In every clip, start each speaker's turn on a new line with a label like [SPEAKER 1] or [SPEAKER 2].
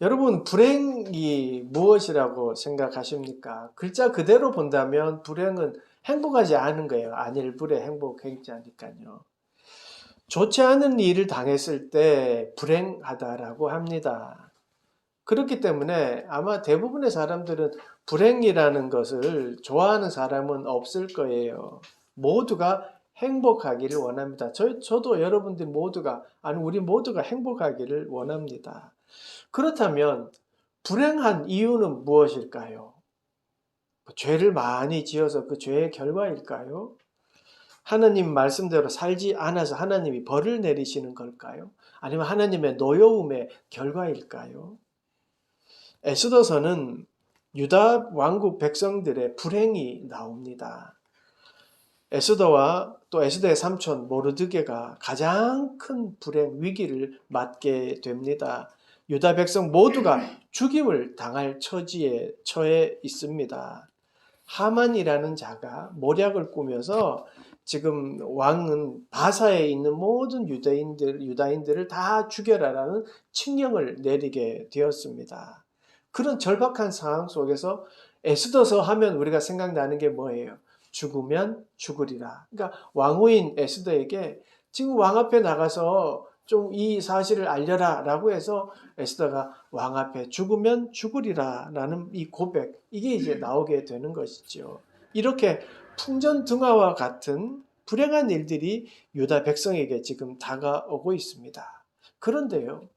[SPEAKER 1] 여러분, 불행이 무엇이라고 생각하십니까? 글자 그대로 본다면 불행은 행복하지 않은 거예요. 안일불의 행복하지 않으니까요. 좋지 않은 일을 당했을 때 불행하다라고 합니다. 그렇기 때문에 아마 대부분의 사람들은 불행이라는 것을 좋아하는 사람은 없을 거예요. 모두가 행복하기를 원합니다. 저도 여러분들 모두가, 아니, 우리 모두가 행복하기를 원합니다. 그렇다면 불행한 이유는 무엇일까요? 죄를 많이 지어서 그 죄의 결과일까요? 하나님 말씀대로 살지 않아서 하나님이 벌을 내리시는 걸까요? 아니면 하나님의 노여움의 결과일까요? 에스더서는 유다 왕국 백성들의 불행이 나옵니다. 에스더와 또 에스더의 삼촌 모르드게가 가장 큰 불행 위기를 맞게 됩니다. 유다 백성 모두가 죽임을 당할 처지에 처해 있습니다. 하만이라는 자가 모략을 꾸며서 지금 왕은 바사에 있는 모든 유다인들을 다 죽여라라는 칙령을 내리게 되었습니다. 그런 절박한 상황 속에서 에스더서 하면 우리가 생각나는 게 뭐예요? 죽으면 죽으리라. 그러니까 왕후인 에스더에게 지금 왕 앞에 나가서 좀 이 사실을 알려라 라고 해서 에스더가 왕 앞에 죽으면 죽으리라 라는 이 고백, 이게 이제 나오게 되는 것이죠. 이렇게 풍전등화와 같은 불행한 일들이 유다 백성에게 지금 다가오고 있습니다. 그런데요,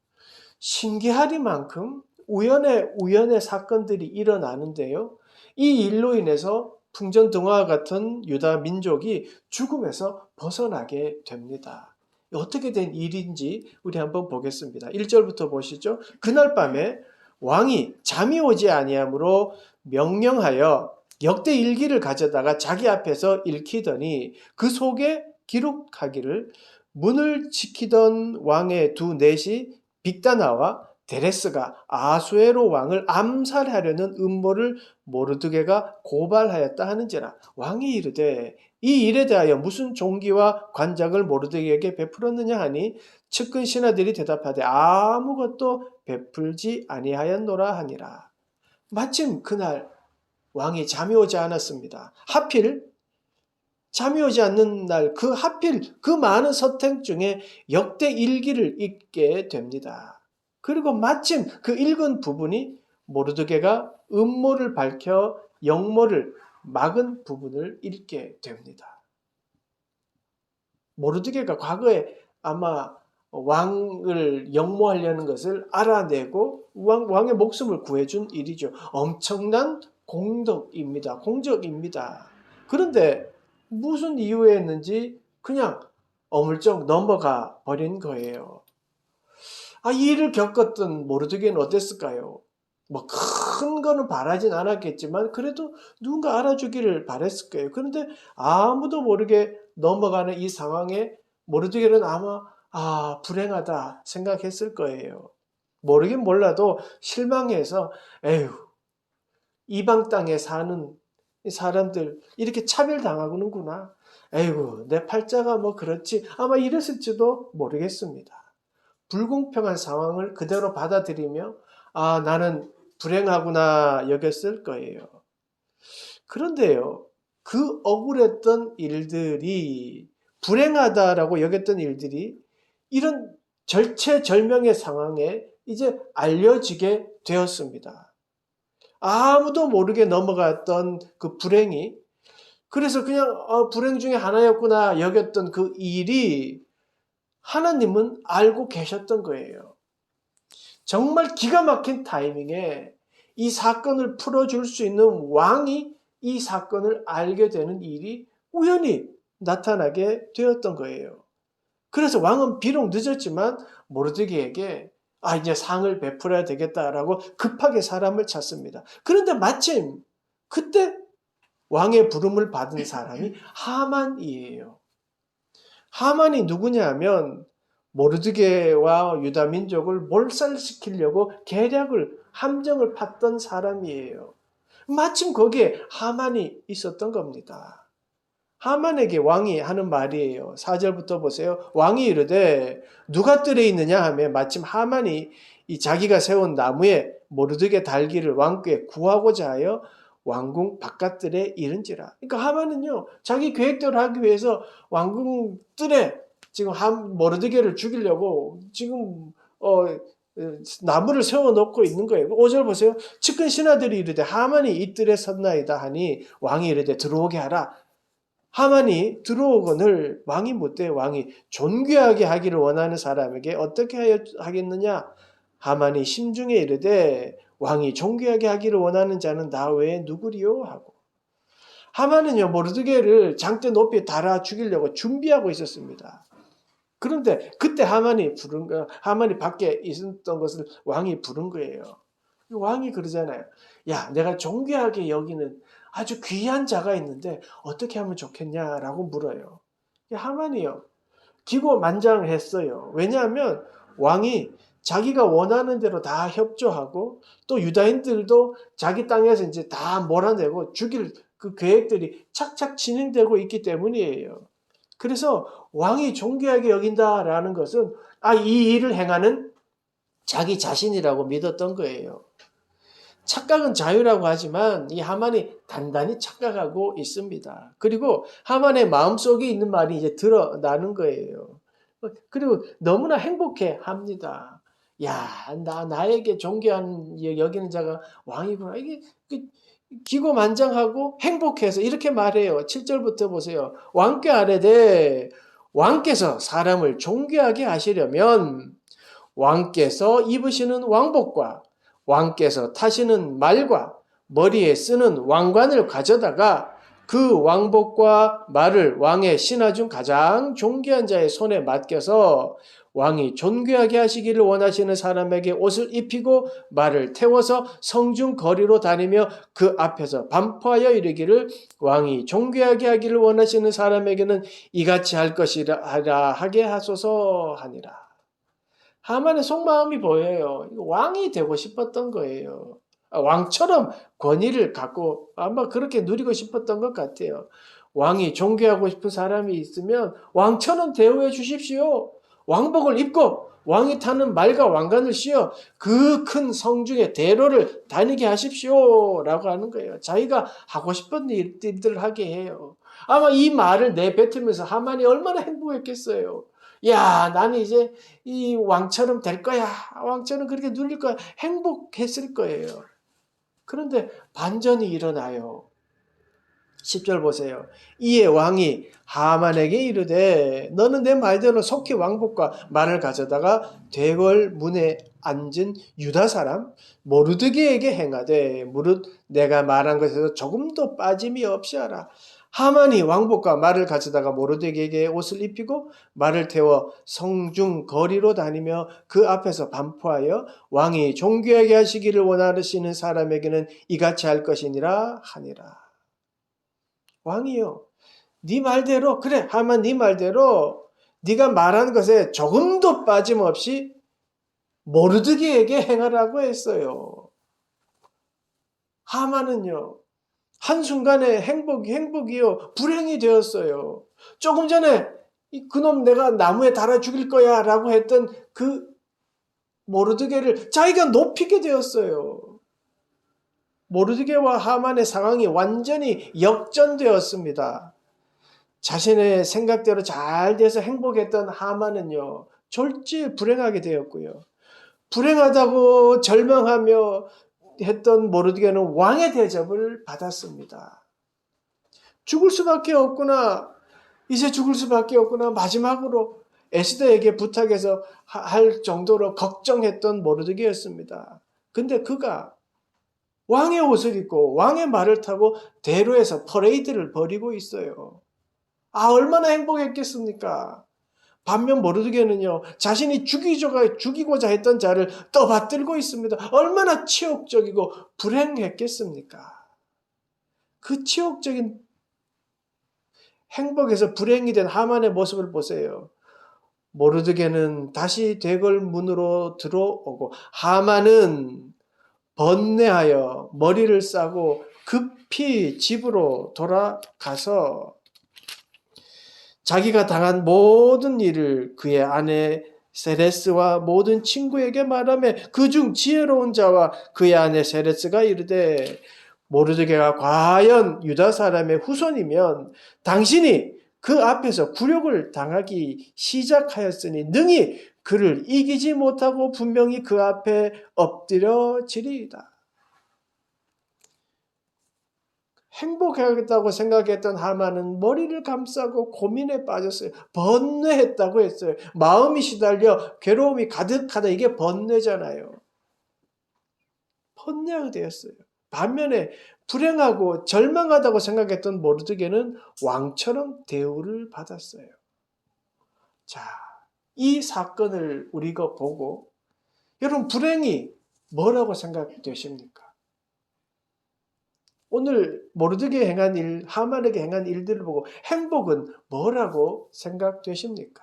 [SPEAKER 1] 신기하리만큼 우연의 사건들이 일어나는데요, 이 일로 인해서 풍전등화와 같은 유다 민족이 죽음에서 벗어나게 됩니다. 어떻게 된 일인지 우리 한번 보겠습니다. 1절부터 보시죠. 그날 밤에 왕이 잠이 오지 아니하므로 명령하여 역대 일기를 가져다가 자기 앞에서 읽히더니 그 속에 기록하기를 문을 지키던 왕의 두 넷이 빅다나와 데레스가 아수에로 왕을 암살하려는 음모를 모르드게가 고발하였다 하는지라. 왕이 이르되 이 일에 대하여 무슨 종기와 관작을 모르드게에게 베풀었느냐 하니 측근 신하들이 대답하되 아무것도 베풀지 아니하였노라 하니라. 마침 그날 왕이 잠이 오지 않았습니다. 하필 잠이 오지 않는 날, 하필 그 많은 서택 중에 역대 일기를 읽게 됩니다. 그리고 마침 그 읽은 부분이 모르드게가 음모를 밝혀 역모를 막은 부분을 읽게 됩니다. 모르드게가 과거에 아마 왕을 역모하려는 것을 알아내고 왕의 목숨을 구해준 일이죠. 엄청난 공덕입니다. 공적입니다. 그런데 무슨 이유에 했는지 그냥 어물쩍 넘어가 버린 거예요. 이 일을 겪었던 모르드게는 어땠을까요? 뭐 큰 거는 바라진 않았겠지만 그래도 누군가 알아주기를 바랬을 거예요. 그런데 아무도 모르게 넘어가는 이 상황에 모르드게는 아마 불행하다 생각했을 거예요. 모르긴 몰라도 실망해서 에휴, 이방 땅에 사는 사람들 이렇게 차별당하는구나. 에휴, 내 팔자가 뭐 그렇지. 아마 이랬을지도 모르겠습니다. 불공평한 상황을 그대로 받아들이며 나는 불행하구나 여겼을 거예요. 그런데요, 그 억울했던 일들이, 불행하다라고 여겼던 일들이 이런 절체절명의 상황에 이제 알려지게 되었습니다. 아무도 모르게 넘어갔던 그 불행이, 그래서 그냥 불행 중에 하나였구나 여겼던 그 일이 하나님은 알고 계셨던 거예요. 정말 기가 막힌 타이밍에 이 사건을 풀어줄 수 있는 왕이 이 사건을 알게 되는 일이 우연히 나타나게 되었던 거예요. 그래서 왕은 비록 늦었지만 모르드게에게 이제 상을 베풀어야 되겠다라고 급하게 사람을 찾습니다. 그런데 마침 그때 왕의 부름을 받은 사람이 하만이에요. 하만이 누구냐 하면 모르드게와 유다 민족을 몰살시키려고 함정을 팠던 사람이에요. 마침 거기에 하만이 있었던 겁니다. 하만에게 왕이 하는 말이에요. 4절부터 보세요. 왕이 이르되 누가 뜰에 있느냐 하며 마침 하만이 이 자기가 세운 나무에 모르드게 달기를 왕께 구하고자 하여 왕궁 바깥뜰에 이른지라. 그러니까 하만은요, 자기 계획대로 하기 위해서 왕궁 뜰에 지금 모르드게를 죽이려고 지금 나무를 세워놓고 있는 거예요. 5절 보세요. 측근 신하들이 이르되 하만이 이 뜰에 섰나이다 하니 왕이 이르되 들어오게 하라. 하만이 들어오거늘 왕이 묻되 왕이 존귀하게 하기를 원하는 사람에게 어떻게 하겠느냐? 하만이 심중에 이르되 왕이 존귀하게 하기를 원하는 자는 나 외에 누구리요? 하고. 하만은요, 모르드게를 장대 높이 달아 죽이려고 준비하고 있었습니다. 그런데 그때 하만이 밖에 있었던 것을 왕이 부른 거예요. 왕이 그러잖아요. 야, 내가 존귀하게 여기는 아주 귀한 자가 있는데 어떻게 하면 좋겠냐라고 물어요. 하만이요, 기고만장했어요. 왜냐하면 왕이 자기가 원하는 대로 다 협조하고 또 유다인들도 자기 땅에서 이제 다 몰아내고 죽일 그 계획들이 착착 진행되고 있기 때문이에요. 그래서 왕이 존귀하게 여긴다라는 것은 이 일을 행하는 자기 자신이라고 믿었던 거예요. 착각은 자유라고 하지만 이 하만이 단단히 착각하고 있습니다. 그리고 하만의 마음속에 있는 말이 이제 드러나는 거예요. 그리고 너무나 행복해 합니다. 야, 나에게 존귀한 여기는 자가 왕이구나. 이게 기고만장하고 행복해서 이렇게 말해요. 7절부터 보세요. 왕께 아뢰되 왕께서 사람을 존귀하게 하시려면 왕께서 입으시는 왕복과 왕께서 타시는 말과 머리에 쓰는 왕관을 가져다가 그 왕복과 말을 왕의 신하 중 가장 존귀한 자의 손에 맡겨서 왕이 존귀하게 하시기를 원하시는 사람에게 옷을 입히고 말을 태워서 성중 거리로 다니며 그 앞에서 반포하여 이르기를 왕이 존귀하게 하기를 원하시는 사람에게는 이같이 할 것이라 하게 하소서 하니라. 하만의 속마음이 보여요. 왕이 되고 싶었던 거예요. 왕처럼 권위를 갖고 아마 그렇게 누리고 싶었던 것 같아요. 왕이 존귀하고 싶은 사람이 있으면 왕처럼 대우해 주십시오. 왕복을 입고 왕이 타는 말과 왕관을 씌워 그 큰 성중의 대로를 다니게 하십시오 라고 하는 거예요. 자기가 하고 싶은 일들을 하게 해요. 아마 이 말을 내뱉으면서 하만이 얼마나 행복했겠어요. 야, 나는 이제 이 왕처럼 될 거야. 왕처럼 그렇게 누릴 거야. 행복했을 거예요. 그런데 반전이 일어나요. 10절 보세요. 이에 왕이 하만에게 이르되 너는 내 말대로 속히 왕복과 말을 가져다가 대궐 문에 앉은 유다 사람 모르드게에게 행하되 무릇 내가 말한 것에서 조금도 빠짐이 없이 하라. 하만이 왕복과 말을 가져다가 모르드게에게 옷을 입히고 말을 태워 성중 거리로 다니며 그 앞에서 반포하여 왕이 존귀하게 하시기를 원하시는 사람에게는 이같이 할 것이니라 하니라. 왕이요, 네 말대로, 그래, 하만 네 말대로 네가 말한 것에 조금도 빠짐없이 모르드게에게 행하라고 했어요. 하만은요, 한순간에 행복이요, 불행이 되었어요. 조금 전에 그놈 내가 나무에 달아 죽일 거야 라고 했던 그 모르드게를 자기가 높이게 되었어요. 모르드게와 하만의 상황이 완전히 역전되었습니다. 자신의 생각대로 잘 돼서 행복했던 하만은요, 졸지 불행하게 되었고요. 불행하다고 절망하며 했던 모르드게는 왕의 대접을 받았습니다. 죽을 수밖에 없구나. 이제 죽을 수밖에 없구나. 마지막으로 에스더에게 부탁해서 할 정도로 걱정했던 모르드게였습니다. 근데 그가 왕의 옷을 입고 왕의 말을 타고 대로에서 퍼레이드를 벌이고 있어요. 얼마나 행복했겠습니까? 반면 모르드게는요, 자신이 죽이고자 했던 자를 떠받들고 있습니다. 얼마나 치욕적이고 불행했겠습니까? 그 치욕적인 행복에서 불행이 된 하만의 모습을 보세요. 모르드게는 다시 대궐 문으로 들어오고 하만은 번뇌하여 머리를 싸고 급히 집으로 돌아가서 자기가 당한 모든 일을 그의 아내 세레스와 모든 친구에게 말하며 그중 지혜로운 자와 그의 아내 세레스가 이르되 모르드게가 과연 유다 사람의 후손이면 당신이 그 앞에서 굴욕을 당하기 시작하였으니 능히 그를 이기지 못하고 분명히 그 앞에 엎드려지리이다. 행복하겠다고 생각했던 하만은 머리를 감싸고 고민에 빠졌어요. 번뇌했다고 했어요. 마음이 시달려 괴로움이 가득하다. 이게 번뇌잖아요. 번뇌하게 되었어요. 반면에 불행하고 절망하다고 생각했던 모르드게는 왕처럼 대우를 받았어요. 자, 이 사건을 우리가 보고 여러분 불행이 뭐라고 생각되십니까? 오늘 모르드게 행한 일, 하만에게 행한 일들을 보고 행복은 뭐라고 생각되십니까?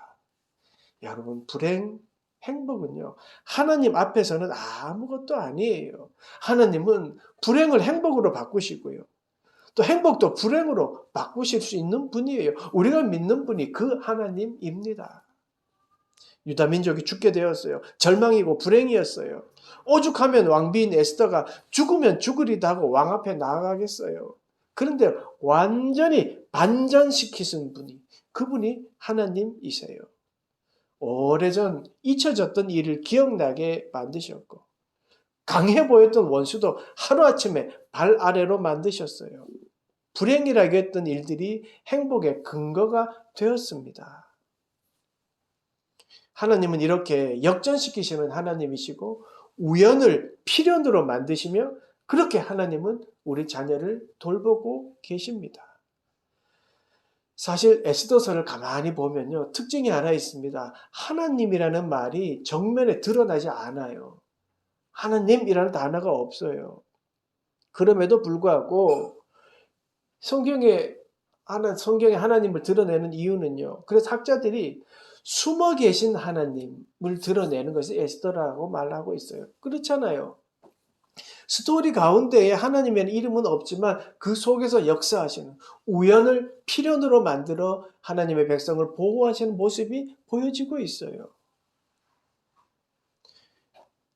[SPEAKER 1] 여러분 불행, 행복은요. 하나님 앞에서는 아무것도 아니에요. 하나님은 불행을 행복으로 바꾸시고요. 또 행복도 불행으로 바꾸실 수 있는 분이에요. 우리가 믿는 분이 그 하나님입니다. 유다 민족이 죽게 되었어요. 절망이고 불행이었어요. 오죽하면 왕비인 에스더가 죽으면 죽으리다 하고 왕 앞에 나아가겠어요. 그런데 완전히 반전시키신 분이 그분이 하나님이세요. 오래전 잊혀졌던 일을 기억나게 만드셨고 강해 보였던 원수도 하루아침에 발 아래로 만드셨어요. 불행이라고 했던 일들이 행복의 근거가 되었습니다. 하나님은 이렇게 역전시키시는 하나님이시고 우연을 필연으로 만드시며 그렇게 하나님은 우리 자녀를 돌보고 계십니다. 사실 에스더서를 가만히 보면요. 특징이 하나 있습니다. 하나님이라는 말이 정면에 드러나지 않아요. 하나님이라는 단어가 없어요. 그럼에도 불구하고 성경에 하나님을 드러내는 이유는요. 그래서 학자들이 숨어 계신 하나님을 드러내는 것이 에스더라고 말하고 있어요. 그렇잖아요. 스토리 가운데에 하나님의 이름은 없지만 그 속에서 역사하시는 우연을 필연으로 만들어 하나님의 백성을 보호하시는 모습이 보여지고 있어요.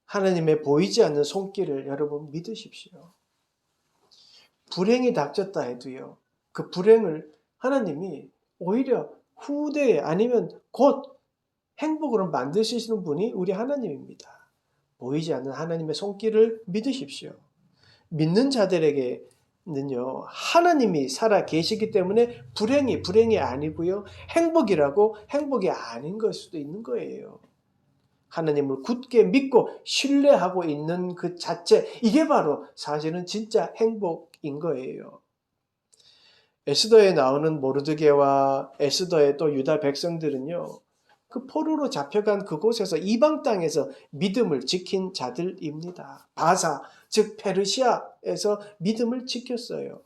[SPEAKER 1] 하나님의 보이지 않는 손길을 여러분 믿으십시오. 불행이 닥쳤다 해도요. 그 불행을 하나님이 오히려 후대에 아니면 곧 행복으로 만드시는 분이 우리 하나님입니다. 보이지 않는 하나님의 손길을 믿으십시오. 믿는 자들에게는요, 하나님이 살아 계시기 때문에 불행이 아니고요, 행복이 아닌 걸 수도 있는 거예요. 하나님을 굳게 믿고 신뢰하고 있는 그 자체, 이게 바로 사실은 진짜 행복인 거예요. 에스더에 나오는 모르드게와 에스더의 또 유다 백성들은요, 그 포로로 잡혀간 그곳에서 이방 땅에서 믿음을 지킨 자들입니다. 바사, 즉 페르시아에서 믿음을 지켰어요.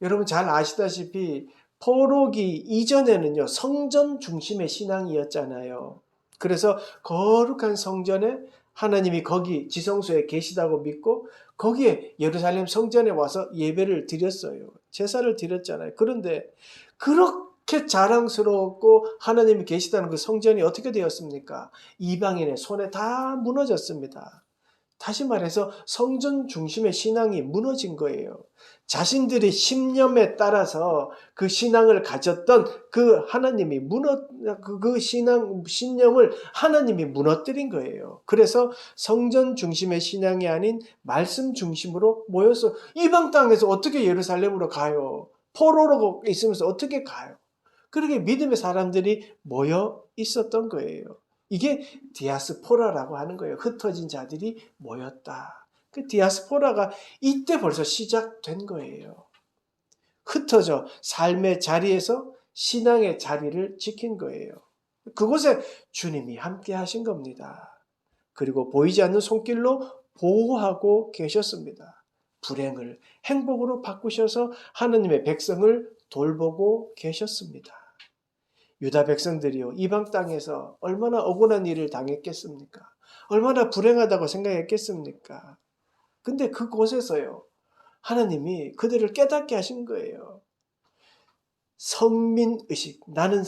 [SPEAKER 1] 여러분 잘 아시다시피 포로기 이전에는요, 성전 중심의 신앙이었잖아요. 그래서 거룩한 성전에 하나님이 거기 지성소에 계시다고 믿고 거기에 예루살렘 성전에 와서 예배를 드렸어요. 제사를 드렸잖아요. 그런데 그렇게 자랑스럽고 하나님이 계시다는 그 성전이 어떻게 되었습니까? 이방인의 손에 다 무너졌습니다. 다시 말해서 성전 중심의 신앙이 무너진 거예요. 자신들의 신념에 따라서 그 신앙을 가졌던 그 하나님이 신념을 하나님이 무너뜨린 거예요. 그래서 성전 중심의 신앙이 아닌 말씀 중심으로 모여서 이방 땅에서 어떻게 예루살렘으로 가요? 포로로 있으면서 어떻게 가요? 그렇게 믿음의 사람들이 모여 있었던 거예요. 이게 디아스포라라고 하는 거예요. 흩어진 자들이 모였다. 그 디아스포라가 이때 벌써 시작된 거예요. 흩어져 삶의 자리에서 신앙의 자리를 지킨 거예요. 그곳에 주님이 함께 하신 겁니다. 그리고 보이지 않는 손길로 보호하고 계셨습니다. 불행을 행복으로 바꾸셔서 하나님의 백성을 돌보고 계셨습니다. 유다 백성들이요, 이방 땅에서 얼마나 억울한 일을 당했겠습니까? 얼마나 불행하다고 생각했겠습니까? 근데 그곳에서요, 하나님이 그들을 깨닫게 하신 거예요. 성민의식, 나는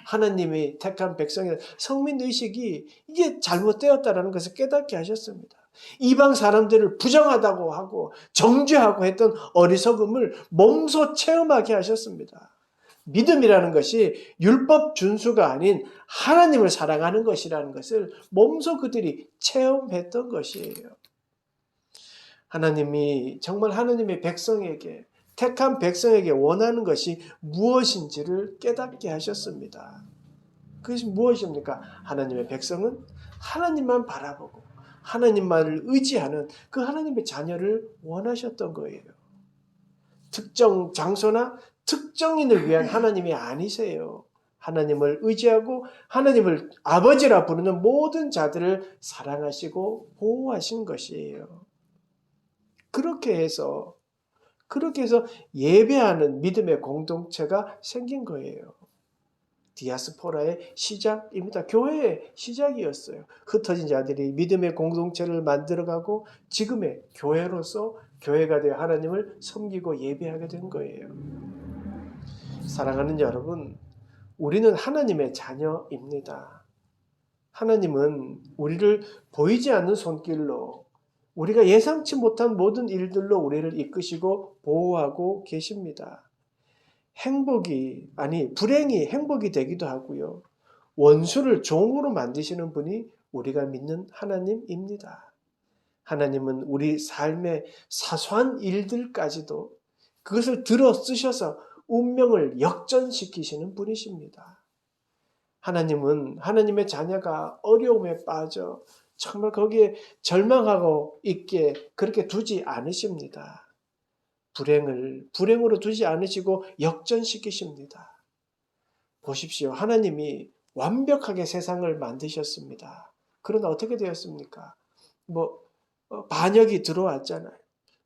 [SPEAKER 1] 하나님이 택한 백성이다. 성민의식이 이게 잘못되었다라는 것을 깨닫게 하셨습니다. 이방 사람들을 부정하다고 하고 정죄하고 했던 어리석음을 몸소 체험하게 하셨습니다. 믿음이라는 것이 율법 준수가 아닌 하나님을 사랑하는 것이라는 것을 몸소 그들이 체험했던 것이에요. 하나님이 정말 하나님의 백성에게, 택한 백성에게 원하는 것이 무엇인지를 깨닫게 하셨습니다. 그것이 무엇입니까? 하나님의 백성은 하나님만 바라보고 하나님만을 의지하는 그 하나님의 자녀를 원하셨던 거예요. 특정 장소나 특정인을 위한 하나님이 아니세요. 하나님을 의지하고 하나님을 아버지라 부르는 모든 자들을 사랑하시고 보호하신 것이에요. 그렇게 해서 예배하는 믿음의 공동체가 생긴 거예요. 디아스포라의 시작입니다. 교회의 시작이었어요. 흩어진 자들이 믿음의 공동체를 만들어가고 지금의 교회로서 교회가 되어 하나님을 섬기고 예배하게 된 거예요. 사랑하는 여러분, 우리는 하나님의 자녀입니다. 하나님은 우리를 보이지 않는 손길로, 우리가 예상치 못한 모든 일들로 우리를 이끄시고 보호하고 계십니다. 불행이 행복이 되기도 하고요. 원수를 종으로 만드시는 분이 우리가 믿는 하나님입니다. 하나님은 우리 삶의 사소한 일들까지도 그것을 들어 쓰셔서 운명을 역전시키시는 분이십니다. 하나님은 하나님의 자녀가 어려움에 빠져 정말 거기에 절망하고 있게 그렇게 두지 않으십니다. 불행으로 두지 않으시고 역전시키십니다. 보십시오. 하나님이 완벽하게 세상을 만드셨습니다. 그러나 어떻게 되었습니까? 반역이 들어왔잖아요.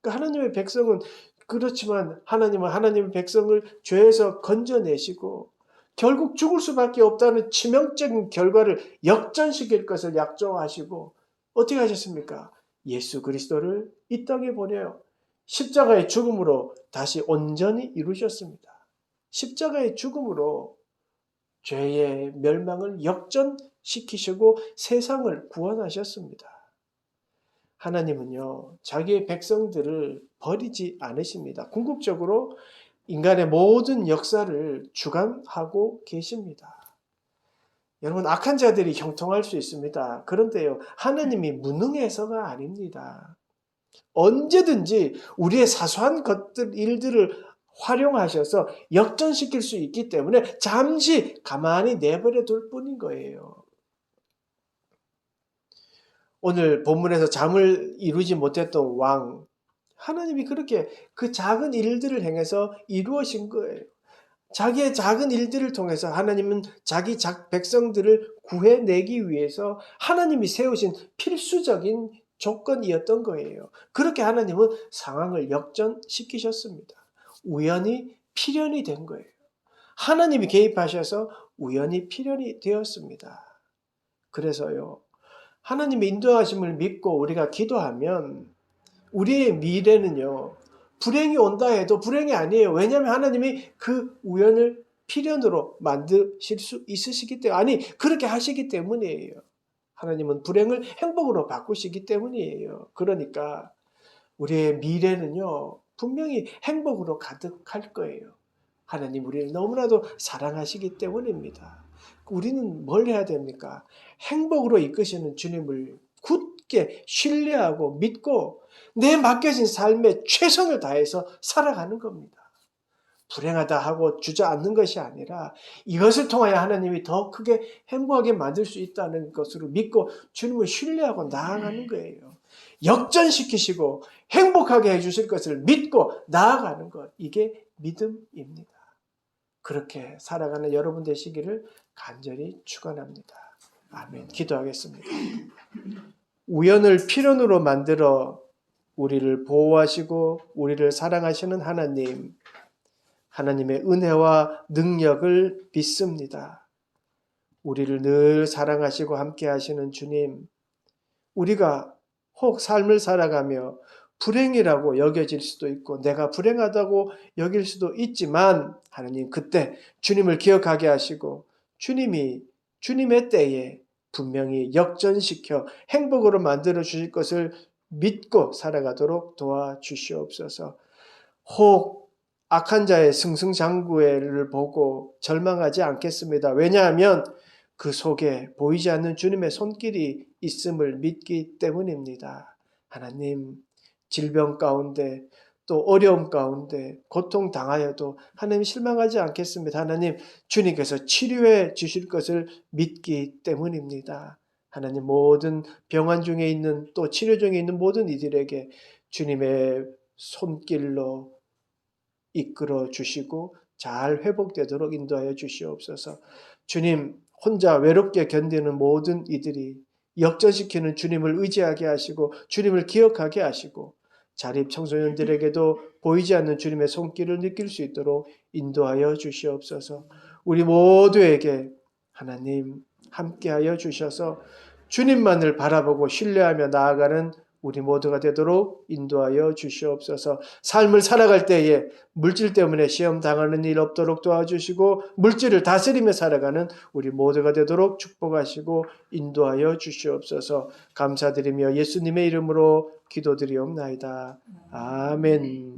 [SPEAKER 1] 그러니까 하나님의 백성은 그렇지만 하나님은 하나님의 백성을 죄에서 건져내시고 결국 죽을 수밖에 없다는 치명적인 결과를 역전시킬 것을 약조하시고 어떻게 하셨습니까? 예수 그리스도를 이 땅에 보내요. 십자가의 죽음으로 다시 온전히 이루셨습니다. 십자가의 죽음으로 죄의 멸망을 역전시키시고 세상을 구원하셨습니다. 하나님은요, 자기의 백성들을 버리지 않으십니다. 궁극적으로 인간의 모든 역사를 주관하고 계십니다. 여러분, 악한 자들이 형통할 수 있습니다. 그런데요, 하나님이 무능해서가 아닙니다. 언제든지 우리의 사소한 일들을 활용하셔서 역전시킬 수 있기 때문에 잠시 가만히 내버려 둘 뿐인 거예요. 오늘 본문에서 잠을 이루지 못했던 왕, 하나님이 그렇게 그 작은 일들을 행해서 이루어진 거예요. 자기의 작은 일들을 통해서 하나님은 자기 백성들을 구해내기 위해서 하나님이 세우신 필수적인 조건이었던 거예요. 그렇게 하나님은 상황을 역전시키셨습니다. 우연히 필연이 된 거예요. 하나님이 개입하셔서 우연히 필연이 되었습니다. 그래서요, 하나님의 인도하심을 믿고 우리가 기도하면 우리의 미래는요, 불행이 온다 해도 불행이 아니에요. 왜냐하면 하나님이 그 우연을 필연으로 만드실 수 있으시기 때문에, 그렇게 하시기 때문이에요. 하나님은 불행을 행복으로 바꾸시기 때문이에요. 그러니까 우리의 미래는요, 분명히 행복으로 가득할 거예요. 하나님 우리를 너무나도 사랑하시기 때문입니다. 우리는 뭘 해야 됩니까? 행복으로 이끄시는 주님을 굳게 신뢰하고 믿고 내 맡겨진 삶에 최선을 다해서 살아가는 겁니다. 불행하다 하고 주저앉는 것이 아니라 이것을 통하여 하나님이 더 크게 행복하게 만들 수 있다는 것으로 믿고 주님을 신뢰하고 나아가는 거예요. 역전시키시고 행복하게 해주실 것을 믿고 나아가는 것, 이게 믿음입니다. 그렇게 살아가는 여러분 되시기를 간절히 축원합니다. 아멘. 기도하겠습니다. 우연을 필연으로 만들어 우리를 보호하시고 우리를 사랑하시는 하나님, 하나님의 은혜와 능력을 믿습니다. 우리를 늘 사랑하시고 함께 하시는 주님, 우리가 혹 삶을 살아가며 불행이라고 여겨질 수도 있고 내가 불행하다고 여길 수도 있지만 하나님 그때 주님을 기억하게 하시고 주님의 때에 분명히 역전시켜 행복으로 만들어 주실 것을 믿고 살아가도록 도와주시옵소서. 혹 악한 자의 승승장구를 보고 절망하지 않겠습니다. 왜냐하면 그 속에 보이지 않는 주님의 손길이 있음을 믿기 때문입니다. 하나님, 질병 가운데 또 어려움 가운데 고통당하여도 하나님 실망하지 않겠습니다. 하나님, 주님께서 치료해 주실 것을 믿기 때문입니다. 하나님, 모든 병환 중에 있는 또 치료 중에 있는 모든 이들에게 주님의 손길로 이끌어 주시고 잘 회복되도록 인도하여 주시옵소서. 주님, 혼자 외롭게 견디는 모든 이들이 역전시키는 주님을 의지하게 하시고 주님을 기억하게 하시고 자립 청소년들에게도 보이지 않는 주님의 손길을 느낄 수 있도록 인도하여 주시옵소서. 우리 모두에게 하나님 함께하여 주셔서 주님만을 바라보고 신뢰하며 나아가는 우리 모두가 되도록 인도하여 주시옵소서. 삶을 살아갈 때에 물질 때문에 시험 당하는 일 없도록 도와주시고 물질을 다스리며 살아가는 우리 모두가 되도록 축복하시고 인도하여 주시옵소서. 감사드리며 예수님의 이름으로 기도드리옵나이다. 아멘.